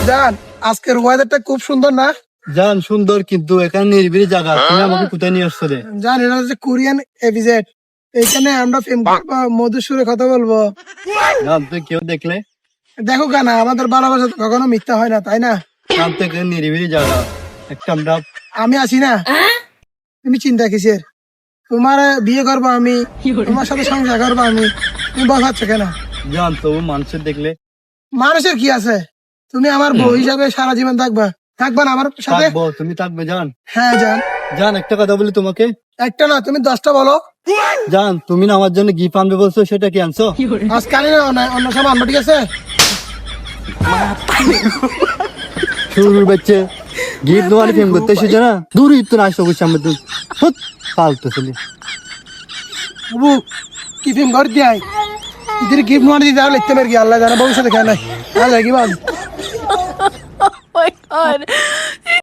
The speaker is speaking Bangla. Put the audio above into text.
জান আজকের ওয়েদারটা খুব সুন্দর না? জান সুন্দর, কিন্তু এখানে নিরিবিলি জায়গা, তুমি আমাকে কোথায় নিয়ে আসছো রে? জান এটা হচ্ছে কোরিয়ান এভিজেট। এখানে আমরা প্রেম করবো, মধুর সুরে কথা বলবো। জান তুই কেউ দেখলে? দেখো কেন, আমাদের ভালোবাসা তো কখনো মিথ্যা হয় না, তাই না? জান তো এখানে নিরিবিলি জায়গা, একটা আমরা আমি আছি না, তুমি চিন্তা কিসের? তোমার বিয়ে করবো আমি, তোমার সাথে সংসার করবো আমি, তুমি বসাচ্ছ কেন? জান তবু মানুষের দেখলে? মানুষের কি আছে, তুমি আমার বউ হিসাবে সারা জীবন থাকবা, থাকবা না আমার সাথে? থাকবো, তুমি থাকবে জান। হ্যাঁ জান। জান একটা কথা বলি তোমাকে। একটা না, তুমি 10টা বলো। জান তুমি না আমার জন্য গিফট আনবে বলছো, সেটা কি আনছো? আজকে আনি না, অন্য সময় আনবো, ঠিক আছে? শুরুর বাচ্চা গিফট দেওয়ার ফেম করতে এসেছো না, দূরই তো না আসো সামনে তুই ফালতু ছেলে। বাবু কি ফিল্ম ঘর দিয়ে ইতির গিফট নোয়ানি দিতে লিখতে পারি, আল্লাহ জানে ভবিষ্যতে খেয়ে নাই। আল্লাহ কি বল। Oh my god.